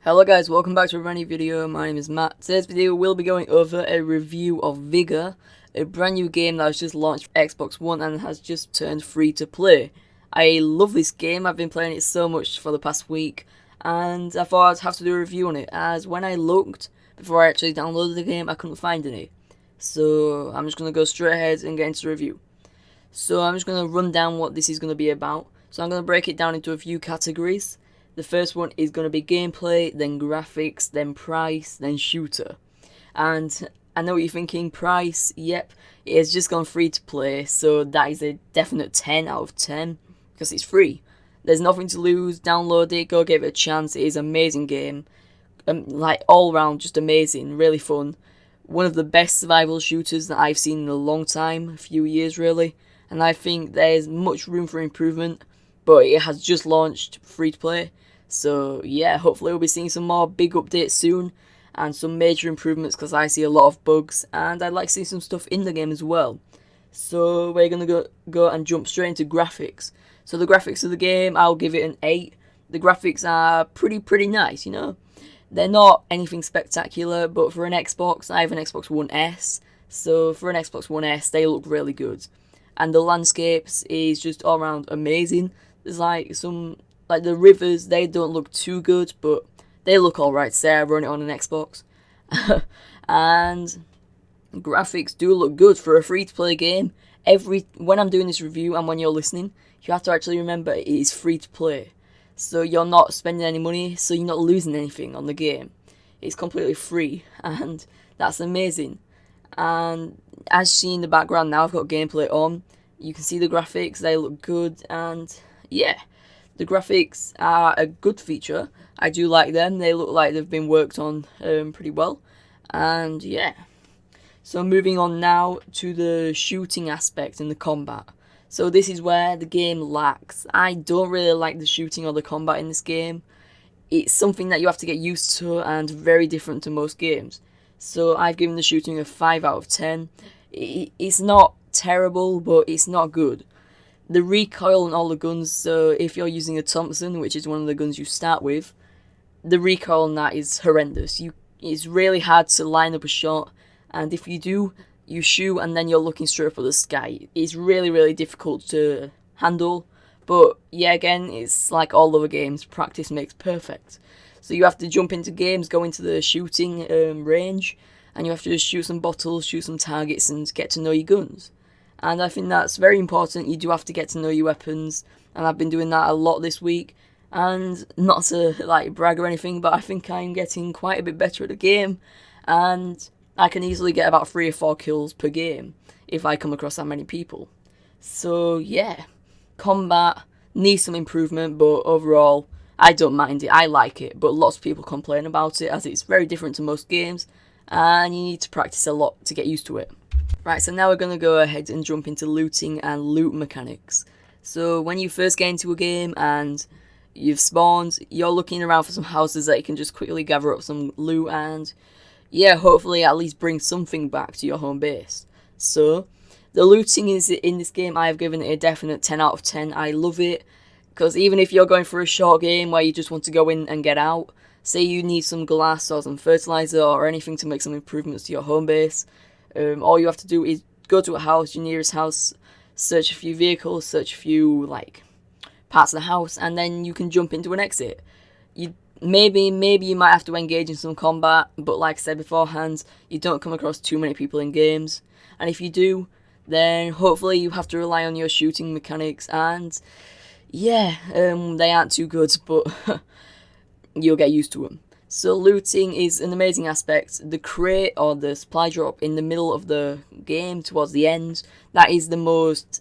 Hello guys, welcome back to a brand new video. My name is Matt. Today's video we'll be going over a review of Vigor, a brand new game that was just launched for Xbox One and has just turned free to play. I love this game. I've been playing it so much for the past week, and I thought I'd have to do a review on it, as when I looked before I actually downloaded the game I couldn't find any. So I'm just going to go straight ahead and get into the review. So I'm just going to run down what this is going to be about. So I'm going to break it down into a few categories. The first one is going to be gameplay, then graphics, then price, then shooter. And I know what you're thinking, price, yep, it has just gone free to play, so that is a definite 10 out of 10, because it's free. There's nothing to lose, download it, go give it a chance, it is an amazing game. Like all round, just amazing, really fun. One of the best survival shooters that I've seen in a long time, a few years really, and I think there's much room for improvement, but it has just launched free to play. So yeah, hopefully we'll be seeing some more big updates soon and some major improvements, because I see a lot of bugs and I'd like to see some stuff in the game as well. So we're going to go and jump straight into graphics. So the graphics of the game, I'll give it an 8. The graphics are pretty nice, you know. They're not anything spectacular, but for an Xbox, I have an Xbox One S. So for an Xbox One S, they look really good. And the landscapes is just all around amazing. There's like the rivers, they don't look too good, but they look alright. Say I run it on an Xbox. And graphics do look good for a free-to-play game. When I'm doing this review and when you're listening, you have to actually remember it is free to play. So you're not spending any money, so you're not losing anything on the game. It's completely free, and that's amazing. And as you see in the background now, I've got gameplay on. You can see the graphics, they look good, and yeah. The graphics are a good feature. I do like them. They look like they've been worked on pretty well. And yeah. So moving on now to the shooting aspect and the combat. So this is where the game lacks. I don't really like the shooting or the combat in this game. It's something that you have to get used to and very different to most games. So I've given the shooting a 5 out of 10. It's not terrible, but it's not good. The recoil on all the guns, so if you're using a Thompson, which is one of the guns you start with, the recoil on that is horrendous. It's really hard to line up a shot, and if you do, you shoot and then you're looking straight up at the sky. It's really difficult to handle, but yeah, again, it's like all other games, practice makes perfect. So you have to jump into games, go into the shooting range, and you have to just shoot some bottles, shoot some targets, and get to know your guns. And I think that's very important. You do have to get to know your weapons, and I've been doing that a lot this week. And not to like brag or anything, but I think I'm getting quite a bit better at the game, and I can easily get about 3 or 4 kills per game if I come across that many people. So yeah, combat needs some improvement, but overall I don't mind it. I like it, but lots of people complain about it as it's very different to most games, and you need to practice a lot to get used to it. Right, so now we're going to go ahead and jump into looting and loot mechanics. So when you first get into a game and you've spawned, you're looking around for some houses that you can just quickly gather up some loot and, yeah, hopefully at least bring something back to your home base. So the looting is in this game, I have given it a definite 10 out of 10. I love it, because even if you're going for a short game where you just want to go in and get out, say you need some glass or some fertilizer or anything to make some improvements to your home base, all you have to do is go to a house, your nearest house, search a few vehicles, search a few like parts of the house, and then you can jump into an exit. Maybe you might have to engage in some combat, but like I said beforehand, you don't come across too many people in games, and if you do, then hopefully you have to rely on your shooting mechanics, and yeah, they aren't too good, but you'll get used to them. So looting is an amazing aspect. The crate or the supply drop in the middle of the game towards the end, that is the most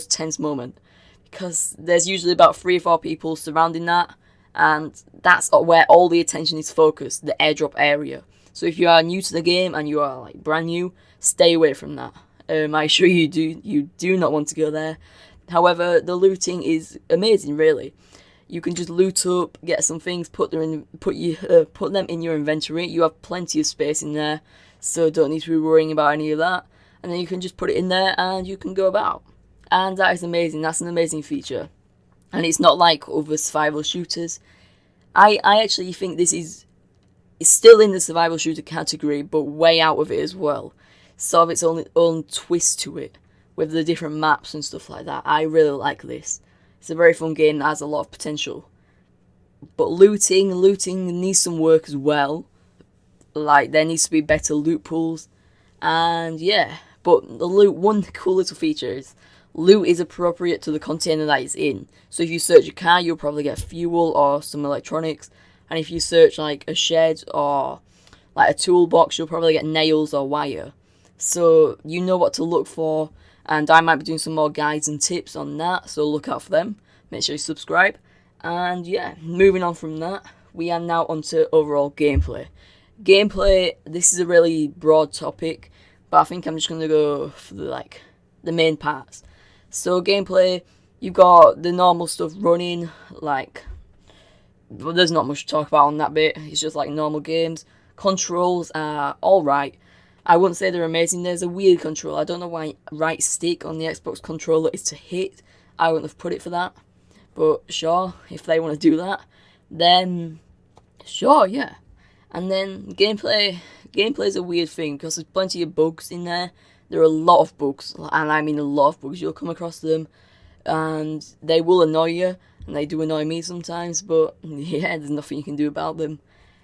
tense moment, because there's usually about 3 or 4 people surrounding that, and that's where all the attention is focused, the airdrop area. So if you are new to the game and you are like brand new, stay away from that. I assure you do not want to go there. However, the looting is amazing, really. You can just loot up, get some things, put them in your inventory. You have plenty of space in there, so don't need to be worrying about any of that. And then you can just put it in there and you can go about. And that is amazing. That's an amazing feature. And it's not like other survival shooters. I actually think this is still in the survival shooter category, but way out of it as well. Sort of its own twist to it, with the different maps and stuff like that. I really like this. It's a very fun game that has a lot of potential. But looting needs some work as well. Like, there needs to be better loot pools. And yeah, but the loot, one cool little feature is loot is appropriate to the container that it's in. So if you search a car, you'll probably get fuel or some electronics. And if you search like a shed or like a toolbox, you'll probably get nails or wire. So you know what to look for, and I might be doing some more guides and tips on that, so look out for them. Make sure you subscribe. And yeah, moving on from that, we are now onto overall gameplay. Gameplay, this is a really broad topic, but I think I'm just going to go for the main parts. So gameplay, you've got the normal stuff running, like, well, there's not much to talk about on that bit, it's just like normal games. Controls are alright. I wouldn't say they're amazing. There's a weird control. I don't know why right stick on the Xbox controller is to hit. I wouldn't have put it for that. But sure, if they want to do that, then sure, yeah. And then gameplay is a weird thing because there's plenty of bugs in there. There are a lot of bugs, and I mean a lot of bugs. You'll come across them, and they will annoy you, and they do annoy me sometimes. But yeah, there's nothing you can do about them.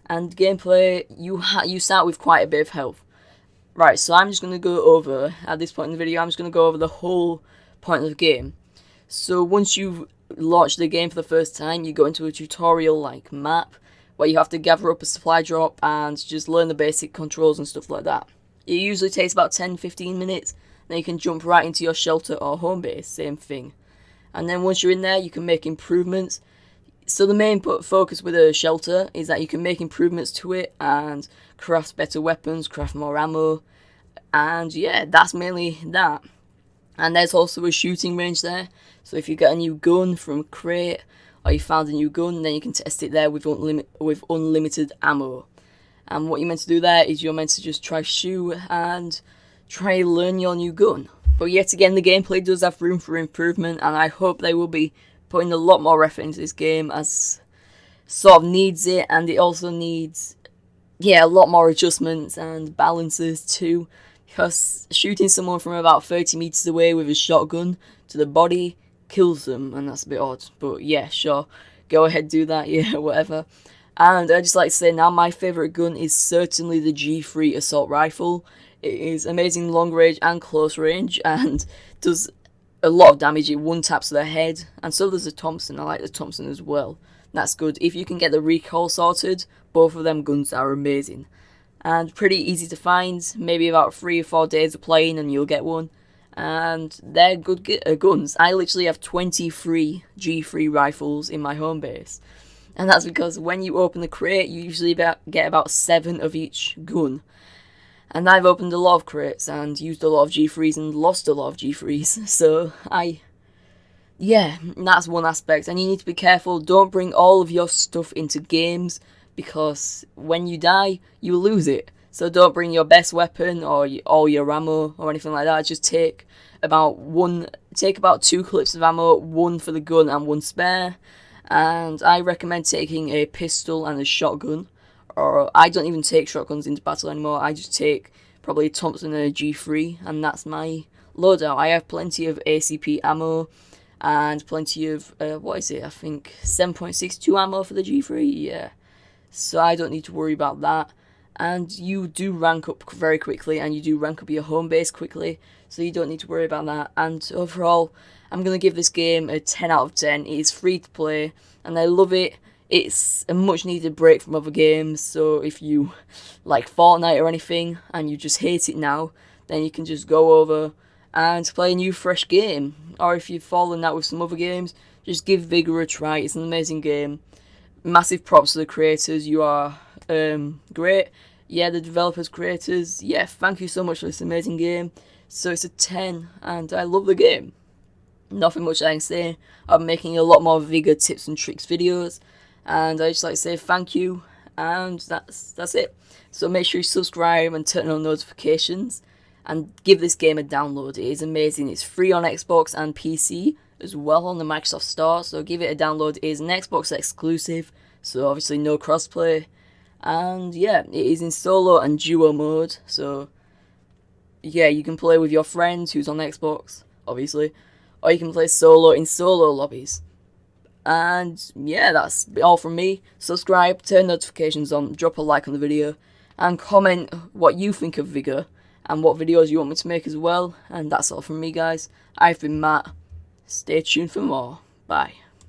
And gameplay, you start with quite a bit of health. Right, so I'm just going to go over, at this point in the video, I'm just going to go over the whole point of the game. So once you've launched the game for the first time, you go into a tutorial-like map, where you have to gather up a supply drop and just learn the basic controls and stuff like that. It usually takes about 10-15 minutes, then you can jump right into your shelter or home base, same thing. And then once you're in there, you can make improvements. So the main focus with a shelter is that you can make improvements to it and craft better weapons, craft more ammo, and yeah, that's mainly that. And there's also a shooting range there, so if you get a new gun from a crate, or you found a new gun, then you can test it there with unlimited ammo. And what you're meant to do there is you're meant to just try shoot and try learn your new gun. But yet again, the gameplay does have room for improvement, and I hope they will be putting a lot more effort into this game, as sort of needs it, and it also needs, yeah, a lot more adjustments and balances too, because shooting someone from about 30 meters away with a shotgun to the body kills them, and that's a bit odd, but yeah, sure, go ahead, do that, yeah, whatever. And I'd just like to say now, my favourite gun is certainly the G3 assault rifle. It is amazing long range and close range, and does a lot of damage. It one taps to the head, and so does the Thompson. I like the Thompson as well. That's good. If you can get the recoil sorted, both of them guns are amazing. And pretty easy to find, maybe about 3 or 4 days of playing and you'll get one. And they're good guns. I literally have 23 G3 rifles in my home base. And that's because when you open the crate, you usually get about 7 of each gun. And I've opened a lot of crates and used a lot of G3s and lost a lot of G3s. So yeah, that's one aspect. And you need to be careful. Don't bring all of your stuff into games, because when you die, you lose it. So don't bring your best weapon or all your ammo or anything like that. Just take about 2 clips of ammo, 1 for the gun and 1 spare. And I recommend taking a pistol and a shotgun. Or I don't even take shotguns into battle anymore. I just take probably a Thompson and a G3, and that's my loadout. I have plenty of ACP ammo and plenty of what is it? I think 7.62 ammo for the G3. Yeah, so I don't need to worry about that. And you do rank up very quickly, and you do rank up your home base quickly, so you don't need to worry about that. And overall, I'm gonna give this game a 10 out of 10. It is free to play, and I love it. It's a much needed break from other games, so if you like Fortnite or anything and you just hate it now, then you can just go over and play a new fresh game. Or if you've fallen out with some other games, just give Vigor a try. It's an amazing game. Massive props to the creators. You are great. Yeah, the developers, creators, yeah, thank you so much for this amazing game. So it's a 10 and I love the game. Nothing much I can say. I'm making a lot more Vigor tips and tricks videos. And I just like to say thank you, and that's it. So make sure you subscribe and turn on notifications, and give this game a download. It is amazing. It's free on Xbox and PC as well on the Microsoft Store, so give it a download. It is an Xbox exclusive, so obviously no crossplay. And yeah, it is in solo and duo mode, so yeah, you can play with your friends who's on Xbox, obviously, or you can play solo in solo lobbies. And yeah, that's all from me. Subscribe, turn notifications on, drop a like on the video, and comment what you think of Vigor and what videos you want me to make as well. And that's all from me, guys. I've been Matt. Stay tuned for more. Bye.